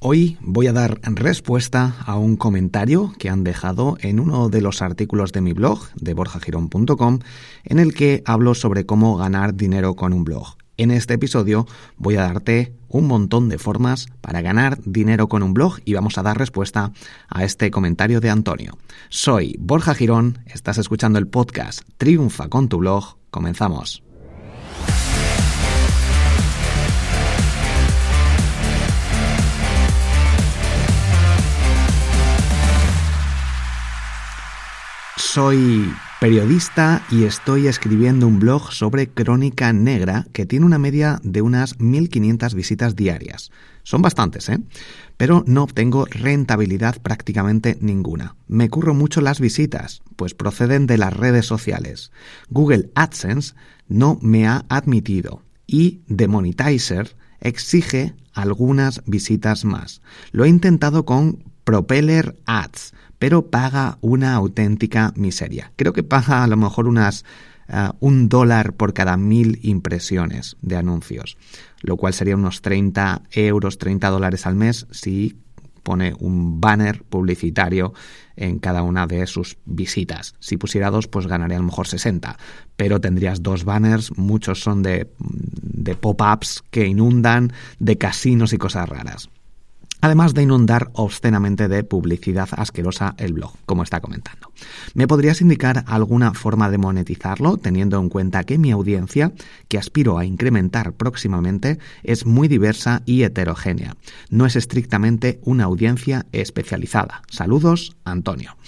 Hoy voy a dar respuesta a un comentario que han dejado en uno de los artículos de mi blog, de borjagirón.com, en el que hablo sobre cómo ganar dinero con un blog. En este episodio voy a darte un montón de formas para ganar dinero con un blog y vamos a dar respuesta a este comentario de Antonio. Soy Borja Girón, estás escuchando el podcast Triunfa con tu blog. Comenzamos. Soy periodista y estoy escribiendo un blog sobre crónica negra que tiene una media de unas 1.500 visitas diarias. Son bastantes, pero no obtengo rentabilidad prácticamente ninguna. Me curro mucho las visitas, pues proceden de las redes sociales. Google AdSense no me ha admitido y The Monetizer exige algunas visitas más. Lo he intentado con Propeller Ads, pero paga una auténtica miseria. Creo que paga a lo mejor unas $1 por cada 1.000 impresiones de anuncios, lo cual sería unos 30 euros, $30 al mes si pone un banner publicitario en cada una de sus visitas. Si pusiera 2, pues ganaría a lo mejor 60, pero tendrías 2 banners, muchos son de pop-ups que inundan, de casinos y cosas raras. Además de inundar obscenamente de publicidad asquerosa el blog, como está comentando. ¿Me podrías indicar alguna forma de monetizarlo, teniendo en cuenta que mi audiencia, que aspiro a incrementar próximamente, es muy diversa y heterogénea? No es estrictamente una audiencia especializada. Saludos, Antonio.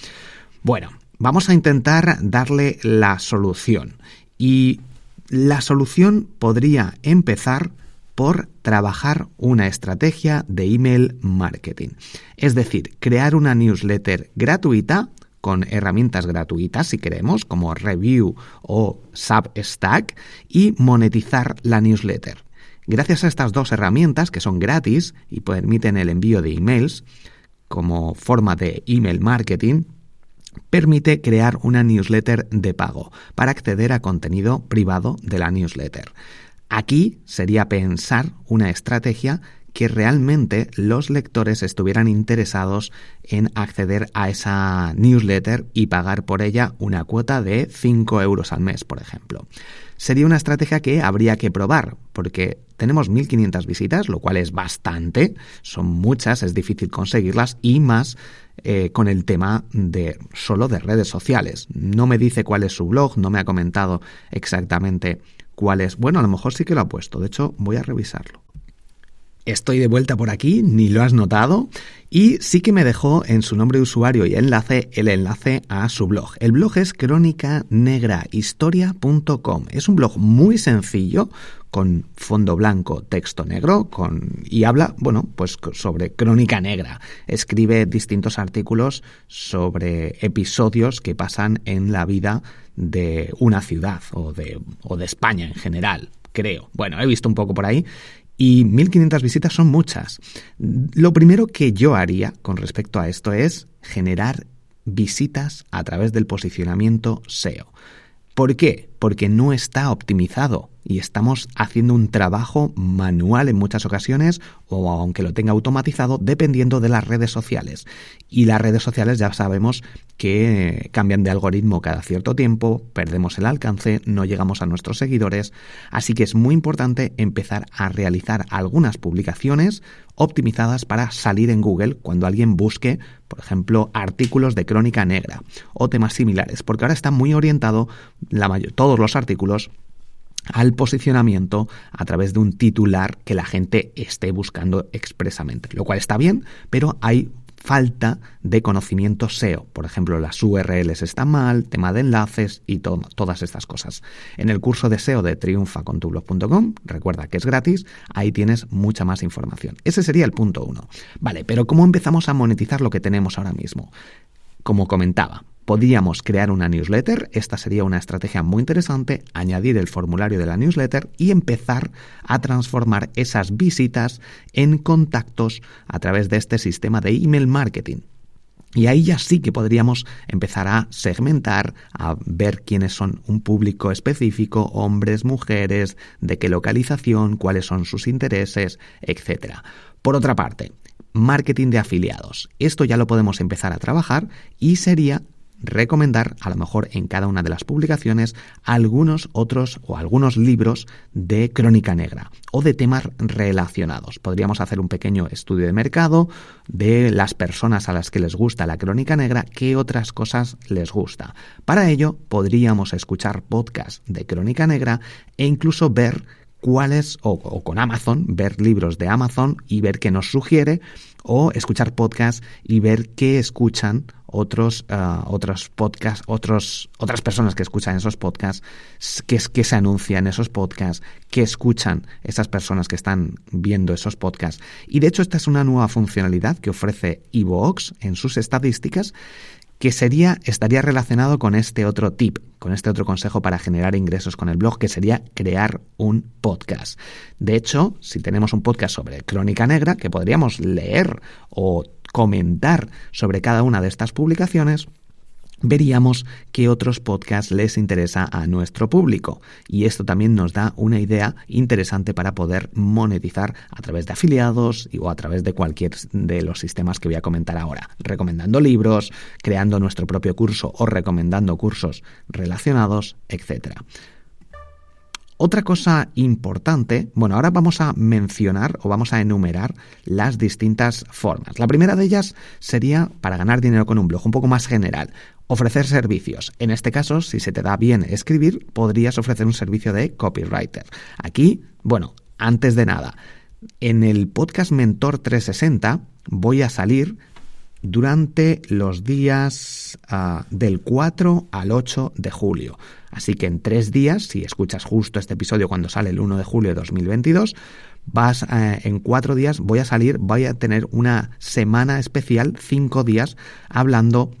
Bueno, vamos a intentar darle la solución. Y la solución podría empezar por trabajar una estrategia de email marketing. Es decir, crear una newsletter gratuita con herramientas gratuitas, si queremos, como Review o Substack, y monetizar la newsletter. Gracias a estas dos herramientas, que son gratis y permiten el envío de emails como forma de email marketing, permite crear una newsletter de pago para acceder a contenido privado de la newsletter. Aquí sería pensar una estrategia que realmente los lectores estuvieran interesados en acceder a esa newsletter y pagar por ella una cuota de 5 euros al mes, por ejemplo. Sería una estrategia que habría que probar, porque tenemos 1.500 visitas, lo cual es bastante, son muchas, es difícil conseguirlas, y más con el tema de solo de redes sociales. No me dice cuál es su blog, no me ha comentado exactamente cuál es. Bueno, a lo mejor sí que lo ha puesto, de hecho voy a revisarlo. Estoy de vuelta por aquí, ni lo has notado, y sí que me dejó en su nombre de usuario y el enlace a su blog. El blog es crónicanegrahistoria.com. Es un blog muy sencillo, con fondo blanco, texto negro, y habla, pues sobre crónica negra. Escribe distintos artículos sobre episodios que pasan en la vida de una ciudad o de España en general, creo. Bueno, he visto un poco por ahí. Y 1.500 visitas son muchas. Lo primero que yo haría con respecto a esto es generar visitas a través del posicionamiento SEO. ¿Por qué? Porque no está optimizado y estamos haciendo un trabajo manual en muchas ocasiones, o aunque lo tenga automatizado, dependiendo de las redes sociales. Y las redes sociales ya sabemos que cambian de algoritmo cada cierto tiempo, perdemos el alcance, no llegamos a nuestros seguidores, así que es muy importante empezar a realizar algunas publicaciones optimizadas para salir en Google cuando alguien busque, por ejemplo, artículos de crónica negra o temas similares, porque ahora está muy orientado todos los artículos al posicionamiento a través de un titular que la gente esté buscando expresamente, lo cual está bien, pero hay falta de conocimiento SEO. Por ejemplo, las URLs están mal, tema de enlaces y todas estas cosas. En el curso de SEO de triunfacontublog.com, recuerda que es gratis, ahí tienes mucha más información. Ese sería el punto 1. Vale, pero ¿cómo empezamos a monetizar lo que tenemos ahora mismo? Como comentaba, podríamos crear una newsletter, esta sería una estrategia muy interesante, añadir el formulario de la newsletter y empezar a transformar esas visitas en contactos a través de este sistema de email marketing. Y ahí ya sí que podríamos empezar a segmentar, a ver quiénes son un público específico, hombres, mujeres, de qué localización, cuáles son sus intereses, etc. Por otra parte, marketing de afiliados. Esto ya lo podemos empezar a trabajar y sería recomendar, a lo mejor en cada una de las publicaciones, algunos otros o algunos libros de crónica negra o de temas relacionados. Podríamos hacer un pequeño estudio de mercado de las personas a las que les gusta la crónica negra, qué otras cosas les gusta. Para ello, podríamos escuchar podcasts de crónica negra e incluso ver cuáles, o con Amazon, ver libros de Amazon y ver qué nos sugiere, o escuchar podcasts y ver qué escuchan otros podcasts, otras personas que escuchan esos podcasts, que se anuncian esos podcasts, que escuchan esas personas que están viendo esos podcasts. Y de hecho esta es una nueva funcionalidad que ofrece iVoox en sus estadísticas, que estaría relacionado con este otro tip, con este otro consejo para generar ingresos con el blog, que sería crear un podcast. De hecho, si tenemos un podcast sobre crónica negra, que podríamos leer o comentar sobre cada una de estas publicaciones, veríamos qué otros podcasts les interesa a nuestro público. Y esto también nos da una idea interesante para poder monetizar a través de afiliados o a través de cualquier de los sistemas que voy a comentar ahora. Recomendando libros, creando nuestro propio curso o recomendando cursos relacionados, etc. Otra cosa importante, ahora vamos a mencionar o vamos a enumerar las distintas formas. La primera de ellas sería para ganar dinero con un blog, un poco más general. Ofrecer servicios. En este caso, si se te da bien escribir, podrías ofrecer un servicio de copywriter. Aquí, antes de nada, en el podcast Mentor 360 voy a salir durante los días del 4 al 8 de julio. Así que en 3 días, si escuchas justo este episodio cuando sale el 1 de julio de 2022, en 4 días voy a tener una semana especial, 5 días, hablando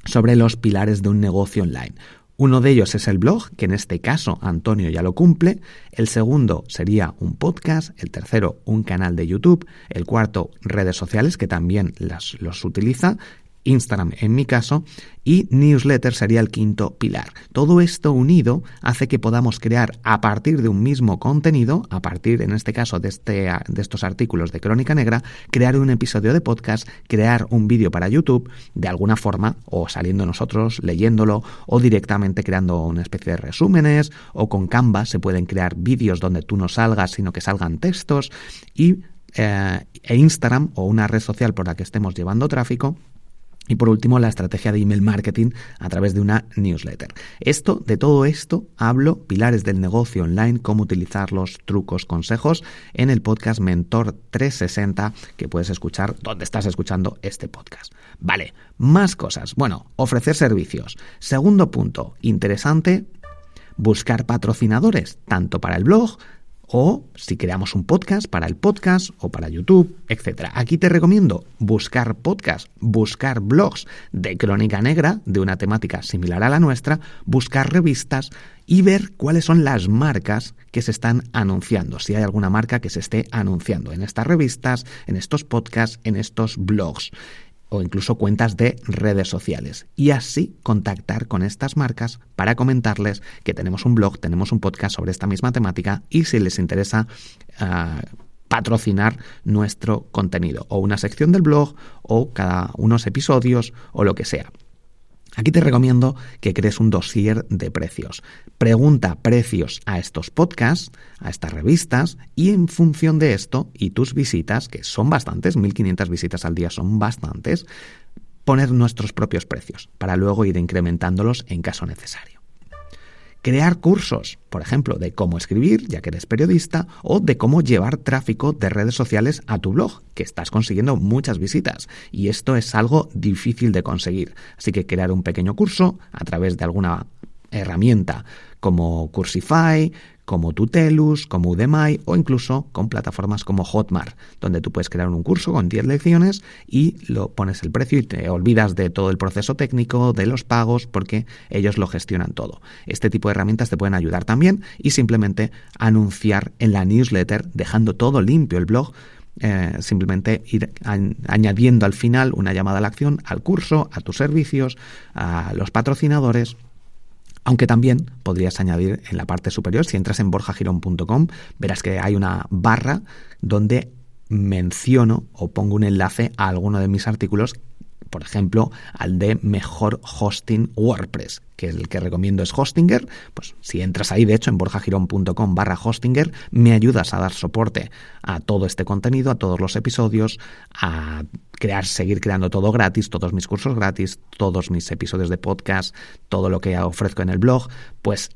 sobre los pilares de un negocio online. Uno de ellos es el blog, que en este caso Antonio ya lo cumple. El segundo sería un podcast. El tercero, un canal de YouTube. El cuarto, redes sociales, que también los utiliza. Instagram en mi caso, y newsletter sería el quinto pilar. Todo esto unido hace que podamos crear a partir de un mismo contenido, a partir en este caso de estos artículos de Crónica Negra, crear un episodio de podcast, crear un vídeo para YouTube, de alguna forma, o saliendo nosotros, leyéndolo, o directamente creando una especie de resúmenes, o con Canva se pueden crear vídeos donde tú no salgas, sino que salgan textos, e Instagram o una red social por la que estemos llevando tráfico. Y por último, la estrategia de email marketing a través de una newsletter. De todo esto hablo, pilares del negocio online, cómo utilizarlos, trucos, consejos, en el podcast Mentor 360 que puedes escuchar donde estás escuchando este podcast. Vale, más cosas. Ofrecer servicios. Segundo punto, interesante, buscar patrocinadores, tanto para el blog, o si creamos un podcast, para el podcast o para YouTube, etc. Aquí te recomiendo buscar podcasts, buscar blogs de crónica negra, de una temática similar a la nuestra, buscar revistas y ver cuáles son las marcas que se están anunciando, si hay alguna marca que se esté anunciando en estas revistas, en estos podcasts, en estos blogs, o incluso cuentas de redes sociales, y así contactar con estas marcas para comentarles que tenemos un blog, tenemos un podcast sobre esta misma temática y si les interesa patrocinar nuestro contenido, o una sección del blog, o cada unos episodios, o lo que sea. Aquí te recomiendo que crees un dossier de precios. Pregunta precios a estos podcasts, a estas revistas, y en función de esto y tus visitas, que son bastantes, 1.500 visitas al día son bastantes, poner nuestros propios precios para luego ir incrementándolos en caso necesario. Crear cursos, por ejemplo, de cómo escribir, ya que eres periodista, o de cómo llevar tráfico de redes sociales a tu blog, que estás consiguiendo muchas visitas. Y esto es algo difícil de conseguir. Así que crear un pequeño curso a través de alguna herramienta como Cursify, como Tutelus, como Udemy o incluso con plataformas como Hotmart, donde tú puedes crear un curso con 10 lecciones y lo pones el precio y te olvidas de todo el proceso técnico, de los pagos, porque ellos lo gestionan todo. Este tipo de herramientas te pueden ayudar también y simplemente anunciar en la newsletter, dejando todo limpio el blog, simplemente ir añadiendo al final una llamada a la acción al curso, a tus servicios, a los patrocinadores. Aunque también podrías añadir en la parte superior, si entras en borjagirón.com, verás que hay una barra donde menciono o pongo un enlace a alguno de mis artículos, por ejemplo, al de mejor hosting WordPress, que el que recomiendo es Hostinger. Pues si entras ahí, de hecho, en borjagirón.com/Hostinger, me ayudas a dar soporte a todo este contenido, a todos los episodios, a seguir creando todo gratis, todos mis cursos gratis, todos mis episodios de podcast, todo lo que ofrezco en el blog, pues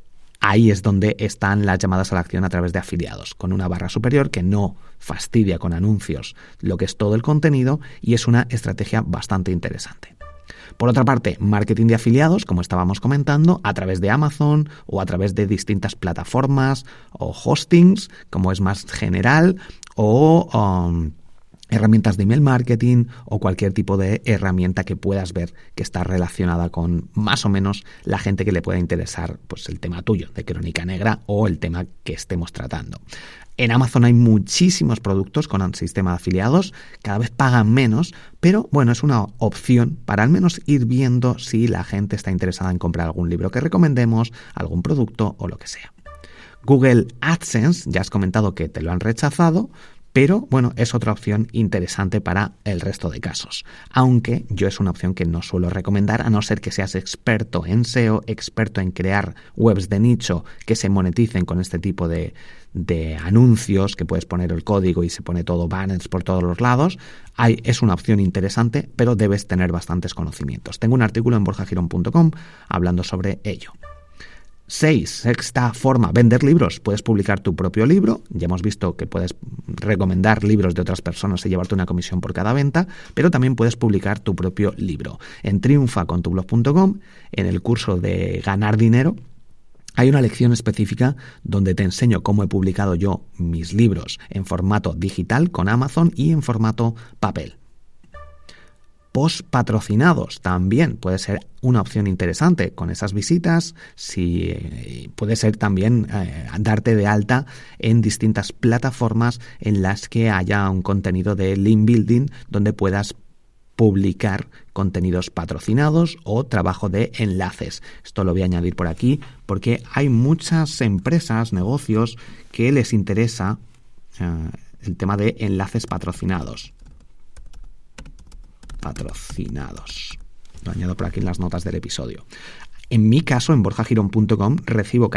ahí es donde están las llamadas a la acción a través de afiliados, con una barra superior que no fastidia con anuncios lo que es todo el contenido, y es una estrategia bastante interesante. Por otra parte, marketing de afiliados, como estábamos comentando, a través de Amazon o a través de distintas plataformas o hostings, como es más general, o herramientas de email marketing o cualquier tipo de herramienta que puedas ver que está relacionada con más o menos la gente que le pueda interesar, pues el tema tuyo de Crónica Negra o el tema que estemos tratando. En Amazon hay muchísimos productos con el sistema de afiliados, cada vez pagan menos, pero bueno, es una opción para al menos ir viendo si la gente está interesada en comprar algún libro que recomendemos, algún producto o lo que sea. Google AdSense, ya has comentado que te lo han rechazado, pero bueno, es otra opción interesante para el resto de casos. Aunque yo es una opción que no suelo recomendar, a no ser que seas experto en SEO, experto en crear webs de nicho que se moneticen con este tipo de anuncios, que puedes poner el código y se pone todo banners por todos los lados. Es una opción interesante, pero debes tener bastantes conocimientos. Tengo un artículo en borjagirón.com hablando sobre ello. Sexta forma, vender libros. Puedes publicar tu propio libro. Ya hemos visto que puedes recomendar libros de otras personas y llevarte una comisión por cada venta, pero también puedes publicar tu propio libro. En triunfacontublog.com, en el curso de ganar dinero, hay una lección específica donde te enseño cómo he publicado yo mis libros en formato digital con Amazon y en formato papel. Post patrocinados también puede ser una opción interesante con esas visitas. Puede ser también darte de alta en distintas plataformas en las que haya un contenido de link building donde puedas publicar contenidos patrocinados o trabajo de enlaces. Esto lo voy a añadir por aquí porque hay muchas empresas, negocios que les interesa el tema de enlaces patrocinados. Lo añado por aquí en las notas del episodio. En mi caso, en borjagirón.com recibo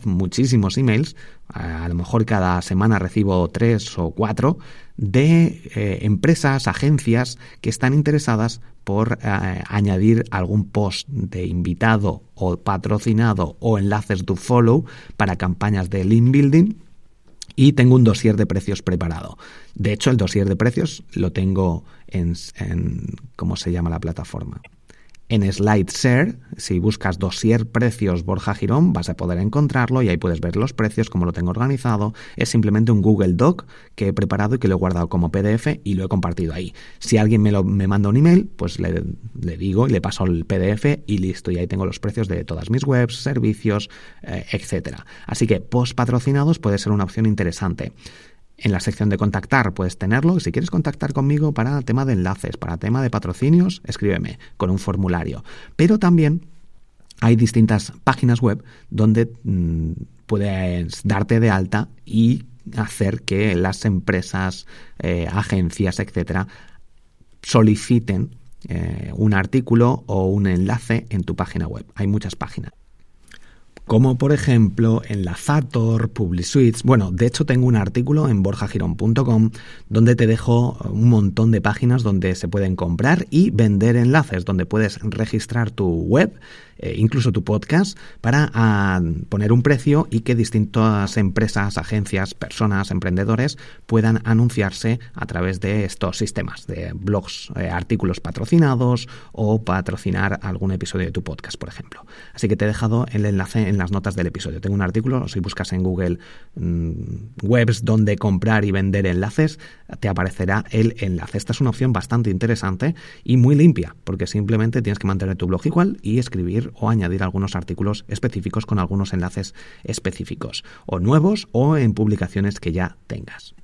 muchísimos emails, a lo mejor cada semana recibo 3 o 4, de empresas, agencias que están interesadas por añadir algún post de invitado o patrocinado o enlaces to follow para campañas de link building. Y tengo un dossier de precios preparado. De hecho, el dossier de precios lo tengo en ¿cómo se llama la plataforma? En SlideShare, si buscas dossier precios Borja Girón, vas a poder encontrarlo y ahí puedes ver los precios, cómo lo tengo organizado. Es simplemente un Google Doc que he preparado y que lo he guardado como PDF y lo he compartido ahí. Si alguien me manda un email, pues le digo y le paso el PDF y listo. Y ahí tengo los precios de todas mis webs, servicios, etcétera. Así que post patrocinados puede ser una opción interesante. En la sección de contactar puedes tenerlo. Si quieres contactar conmigo para tema de enlaces, para tema de patrocinios, escríbeme con un formulario. Pero también hay distintas páginas web donde puedes darte de alta y hacer que las empresas, agencias, etcétera, soliciten un artículo o un enlace en tu página web. Hay muchas páginas, como por ejemplo Enlazator, PubliSuites. Bueno, de hecho tengo un artículo en borjagirón.com donde te dejo un montón de páginas donde se pueden comprar y vender enlaces, donde puedes registrar tu web, incluso tu podcast, para poner un precio y que distintas empresas, agencias, personas, emprendedores puedan anunciarse a través de estos sistemas de blogs, artículos patrocinados o patrocinar algún episodio de tu podcast, por ejemplo. Así que te he dejado el enlace en las notas del episodio. Tengo un artículo, si buscas en Google webs donde comprar y vender enlaces, te aparecerá el enlace. Esta es una opción bastante interesante y muy limpia, porque simplemente tienes que mantener tu blog igual y escribir o añadir algunos artículos específicos con algunos enlaces específicos, o nuevos o en publicaciones que ya tengas.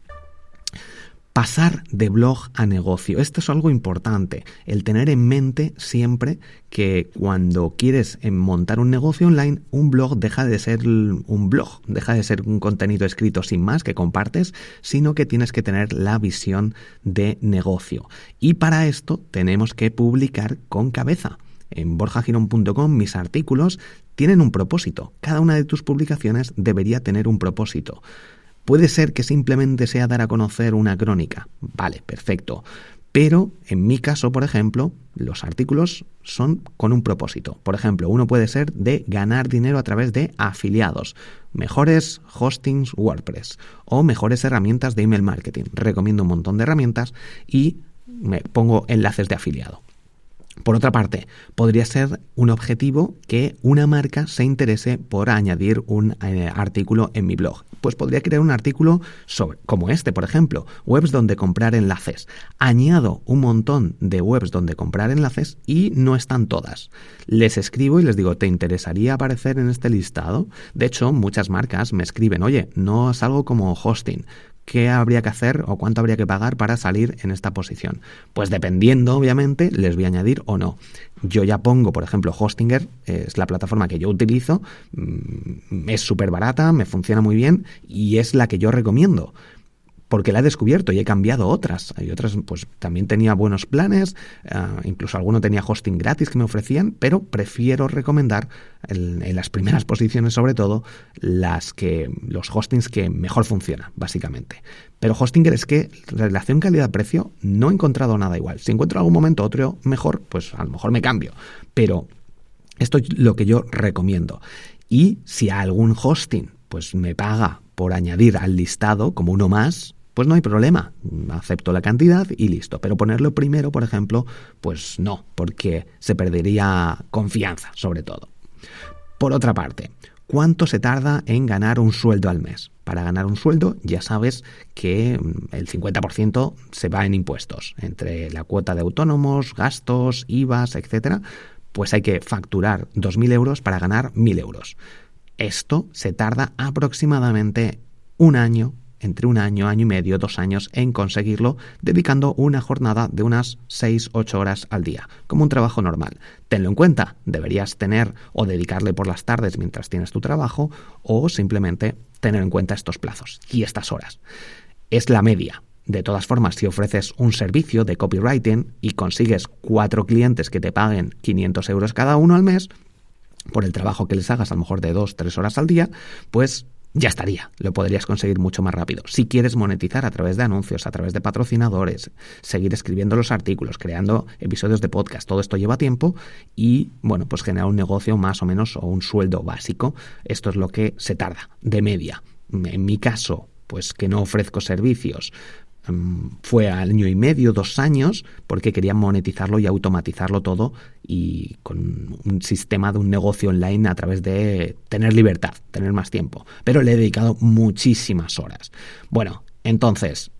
Pasar de blog a negocio. Esto es algo importante, el tener en mente siempre que cuando quieres montar un negocio online, un blog deja de ser un blog, deja de ser un contenido escrito sin más que compartes, sino que tienes que tener la visión de negocio. Y para esto tenemos que publicar con cabeza. En borjagirón.com mis artículos tienen un propósito. Cada una de tus publicaciones debería tener un propósito. Puede ser que simplemente sea dar a conocer una crónica. Vale, perfecto. Pero en mi caso, por ejemplo, los artículos son con un propósito. Por ejemplo, uno puede ser de ganar dinero a través de afiliados, mejores hostings WordPress o mejores herramientas de email marketing. Recomiendo un montón de herramientas y me pongo enlaces de afiliado. Por otra parte, podría ser un objetivo que una marca se interese por añadir un artículo en mi blog. Pues podría crear un artículo como este, por ejemplo, webs donde comprar enlaces. Añado un montón de webs donde comprar enlaces y no están todas. Les escribo y les digo, ¿te interesaría aparecer en este listado? De hecho, muchas marcas me escriben, oye, no salgo como hosting. ¿Qué habría que hacer o cuánto habría que pagar para salir en esta posición? Pues dependiendo, obviamente, les voy a añadir o no. Yo ya pongo, por ejemplo, Hostinger, es la plataforma que yo utilizo, es súper barata, me funciona muy bien y es la que yo recomiendo. Porque la he descubierto y he cambiado otras. Hay otras, pues también tenía buenos planes, incluso alguno tenía hosting gratis que me ofrecían, pero prefiero recomendar en las primeras posiciones, sobre todo, los hostings que mejor funcionan, básicamente. Pero Hostinger es que relación calidad-precio no he encontrado nada igual. Si encuentro en algún momento otro mejor, pues a lo mejor me cambio. Pero esto es lo que yo recomiendo. Y si algún hosting pues me paga por añadir al listado como uno más, pues no hay problema, acepto la cantidad y listo. Pero ponerlo primero, por ejemplo, pues no, porque se perdería confianza, sobre todo. Por otra parte, ¿cuánto se tarda en ganar un sueldo al mes? Para ganar un sueldo ya sabes que el 50% se va en impuestos, entre la cuota de autónomos, gastos, IVAs, etcétera. Pues hay que facturar 2.000 euros para ganar 1.000 euros. Esto se tarda aproximadamente un año, entre un año, año y medio, 2 años en conseguirlo, dedicando una jornada de unas 6-8 horas al día, como un trabajo normal. Tenlo en cuenta, deberías tener o dedicarle por las tardes mientras tienes tu trabajo o simplemente tener en cuenta estos plazos y estas horas. Es la media. De todas formas, si ofreces un servicio de copywriting y consigues 4 clientes que te paguen 500 euros cada uno al mes, por el trabajo que les hagas, a lo mejor de 2-3 horas al día, pues ya estaría, lo podrías conseguir mucho más rápido. Si quieres monetizar a través de anuncios, a través de patrocinadores, seguir escribiendo los artículos, creando episodios de podcast, todo esto lleva tiempo y, bueno, pues generar un negocio más o menos o un sueldo básico. Esto es lo que se tarda, de media. En mi caso, pues que no ofrezco servicios, fue al año y medio, 2 años, porque quería monetizarlo y automatizarlo todo y con un sistema de un negocio online a través de tener libertad, tener más tiempo. Pero le he dedicado muchísimas horas. Bueno, entonces,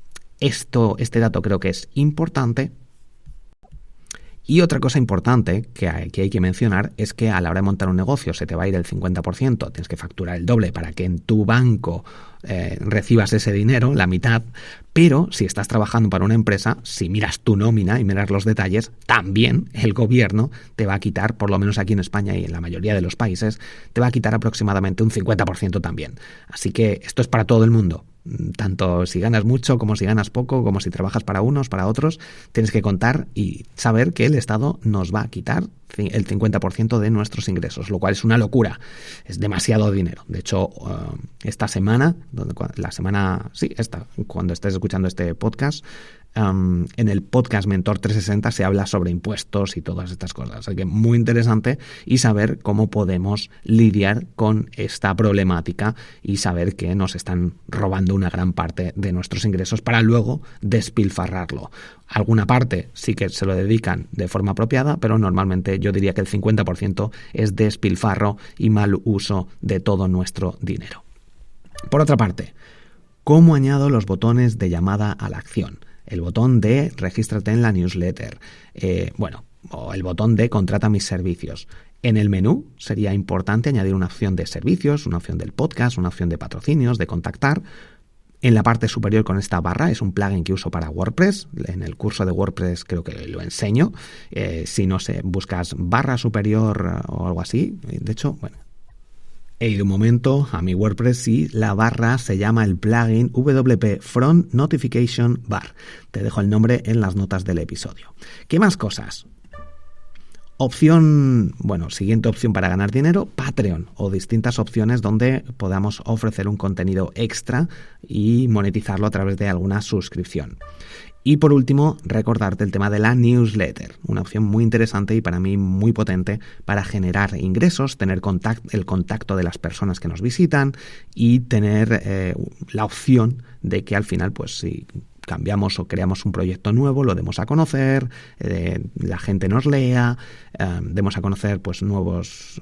este dato creo que es importante. Y otra cosa importante que hay que mencionar es que a la hora de montar un negocio se te va a ir el 50%, tienes que facturar el doble para que en tu banco recibas ese dinero, la mitad, pero si estás trabajando para una empresa, si miras tu nómina y miras los detalles, también el gobierno te va a quitar, por lo menos aquí en España y en la mayoría de los países, te va a quitar aproximadamente un 50% también. Así que esto es para todo el mundo. Tanto si ganas mucho como si ganas poco, como si trabajas para unos, para otros, tienes que contar y saber que el Estado nos va a quitar el 50% de nuestros ingresos, lo cual es una locura, es demasiado dinero. De hecho, esta semana, cuando estés escuchando este podcast, en el podcast Mentor 360 se habla sobre impuestos y todas estas cosas. Así que muy interesante y saber cómo podemos lidiar con esta problemática y saber que nos están robando una gran parte de nuestros ingresos para luego despilfarrarlo. Alguna parte sí que se lo dedican de forma apropiada, pero normalmente yo diría que el 50% es despilfarro y mal uso de todo nuestro dinero. Por otra parte, ¿cómo añado los botones de llamada a la acción? El botón de regístrate en la newsletter, o el botón de contrata mis servicios. En el menú sería importante añadir una opción de servicios, una opción del podcast, una opción de patrocinios, de contactar. En la parte superior con esta barra es un plugin que uso para WordPress. En el curso de WordPress creo que lo enseño. Si no sé, buscas barra superior o algo así. De hecho, bueno, he ido un momento a mi WordPress y la barra se llama el plugin WP Front Notification Bar. Te dejo el nombre en las notas del episodio. ¿Qué más cosas? Siguiente opción para ganar dinero, Patreon, o distintas opciones donde podamos ofrecer un contenido extra y monetizarlo a través de alguna suscripción. Y por último, recordarte el tema de la newsletter, una opción muy interesante y para mí muy potente para generar ingresos, tener el contacto de las personas que nos visitan y tener la opción de que al final, pues si cambiamos o creamos un proyecto nuevo, lo demos a conocer, la gente nos lea, demos a conocer pues nuevos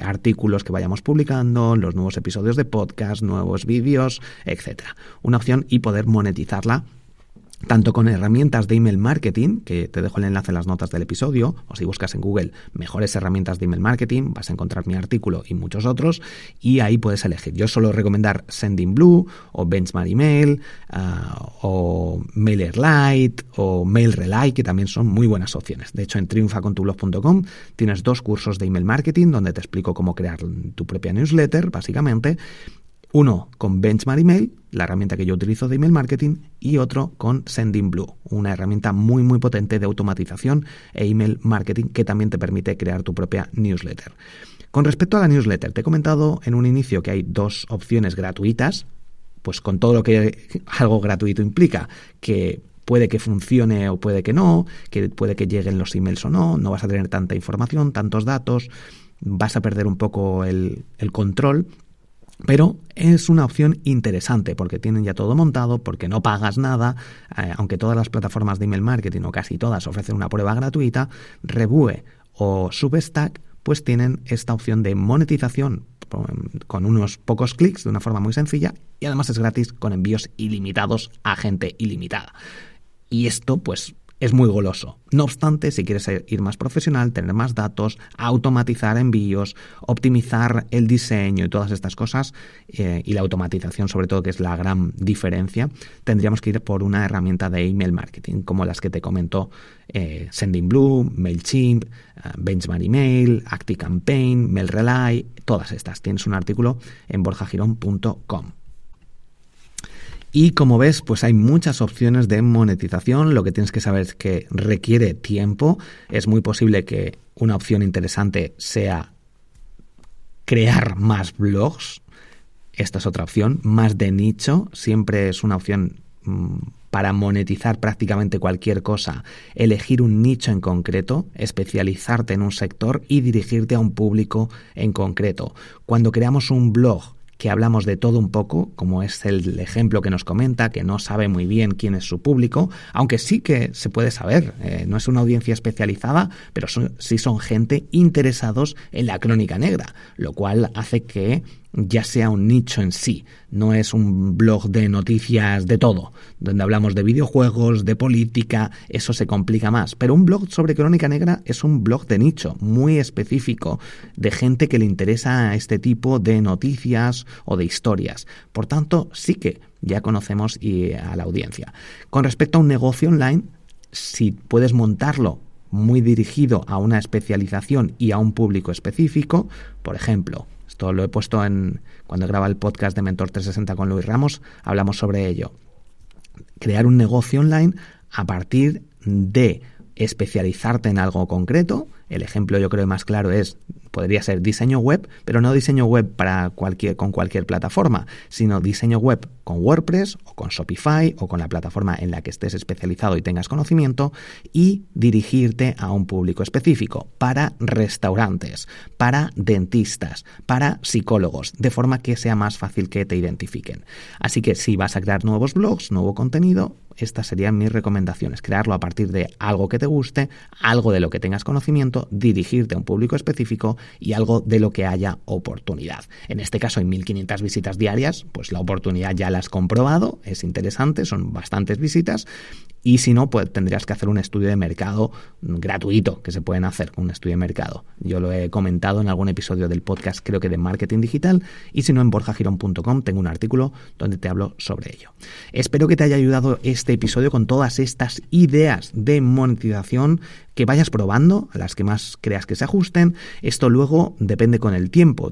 artículos que vayamos publicando, los nuevos episodios de podcast, nuevos vídeos, etcétera. Una opción y poder monetizarla tanto con herramientas de email marketing, que te dejo el enlace en las notas del episodio, o si buscas en Google mejores herramientas de email marketing, vas a encontrar mi artículo y muchos otros, y ahí puedes elegir. Yo suelo recomendar Sendinblue, o Benchmark Email, o MailerLite, o MailRelay, que también son muy buenas opciones. De hecho, en triunfacontublog.com tienes 2 cursos de email marketing donde te explico cómo crear tu propia newsletter, básicamente. Uno con Benchmark Email, la herramienta que yo utilizo de email marketing, y otro con Sendinblue, una herramienta muy muy potente de automatización e email marketing que también te permite crear tu propia newsletter. Con respecto a la newsletter, te he comentado en un inicio que hay 2 opciones gratuitas, pues con todo lo que algo gratuito implica, que puede que funcione o puede que no, que puede que lleguen los emails o no, no vas a tener tanta información, tantos datos, vas a perder un poco el control. Pero es una opción interesante porque tienen ya todo montado, porque no pagas nada, aunque todas las plataformas de email marketing o casi todas ofrecen una prueba gratuita. Revue o Substack pues tienen esta opción de monetización con unos pocos clics de una forma muy sencilla y además es gratis con envíos ilimitados a gente ilimitada. Y esto pues es muy goloso. No obstante, si quieres ir más profesional, tener más datos, automatizar envíos, optimizar el diseño y todas estas cosas, y la automatización sobre todo, que es la gran diferencia, tendríamos que ir por una herramienta de email marketing, como las que te comento, Sendinblue, MailChimp, Benchmark Email, ActiveCampaign, MailRelay, todas estas. Tienes un artículo en borjagirón.com. Y como ves, pues hay muchas opciones de monetización. Lo que tienes que saber es que requiere tiempo. Es muy posible que una opción interesante sea crear más blogs. Esta es otra opción, más de nicho. Siempre es una opción para monetizar prácticamente cualquier cosa. Elegir un nicho en concreto, especializarte en un sector y dirigirte a un público en concreto. Cuando creamos un blog que hablamos de todo un poco, como es el ejemplo que nos comenta, que no sabe muy bien quién es su público, aunque sí que se puede saber, no es una audiencia especializada, pero sí son gente interesados en la crónica negra, lo cual hace que ya sea un nicho en sí, no es un blog de noticias de todo, donde hablamos de videojuegos, de política, eso se complica más. Pero un blog sobre crónica negra es un blog de nicho, muy específico, de gente que le interesa este tipo de noticias o de historias. Por tanto, sí que ya conocemos a la audiencia. Con respecto a un negocio online, si puedes montarlo muy dirigido a una especialización y a un público específico, por ejemplo, esto lo he puesto cuando graba el podcast de Mentor 360 con Luis Ramos, hablamos sobre ello. Crear un negocio online a partir de especializarte en algo concreto. El ejemplo yo creo más claro podría ser diseño web, pero no diseño web con cualquier plataforma, sino diseño web con WordPress o con Shopify o con la plataforma en la que estés especializado y tengas conocimiento, y dirigirte a un público específico para restaurantes, para dentistas, para psicólogos, de forma que sea más fácil que te identifiquen. Así que si vas a crear nuevos blogs, nuevo contenido, estas serían mis recomendaciones: crearlo a partir de algo que te guste, algo de lo que tengas conocimiento, dirigirte a un público específico y algo de lo que haya oportunidad. En este caso hay 1.500 visitas diarias, pues la oportunidad ya la has comprobado, es interesante, son bastantes visitas Y si no, pues tendrías que hacer un estudio de mercado gratuito, que se pueden hacer con un estudio de mercado. Yo lo he comentado en algún episodio del podcast, creo que de marketing digital, y si no, en borjagirón.com tengo un artículo donde te hablo sobre ello. Espero que te haya ayudado este episodio con todas estas ideas de monetización, que vayas probando, las que más creas que se ajusten. Esto luego depende del tiempo.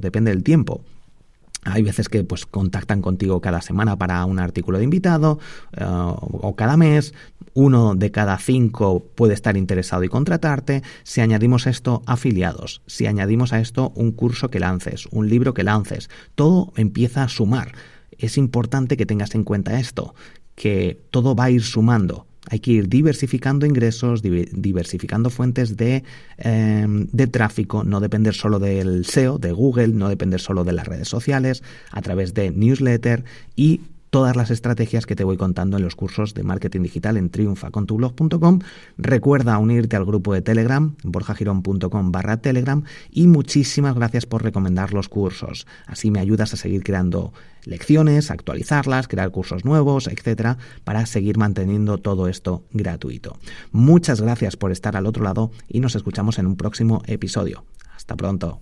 Hay veces que pues contactan contigo cada semana para un artículo de invitado o cada mes. 1 de cada 5 puede estar interesado y contratarte. Si añadimos esto, afiliados. Si añadimos a esto un curso que lances, un libro que lances, todo empieza a sumar. Es importante que tengas en cuenta esto, que todo va a ir sumando. Hay que ir diversificando ingresos, diversificando fuentes de tráfico, no depender solo del SEO, de Google, no depender solo de las redes sociales, a través de newsletter y todas las estrategias que te voy contando en los cursos de marketing digital en triunfacontublog.com. Recuerda unirte al grupo de Telegram, borjagirón.com/Telegram, y muchísimas gracias por recomendar los cursos. Así me ayudas a seguir creando lecciones, actualizarlas, crear cursos nuevos, etcétera, para seguir manteniendo todo esto gratuito. Muchas gracias por estar al otro lado y nos escuchamos en un próximo episodio. Hasta pronto.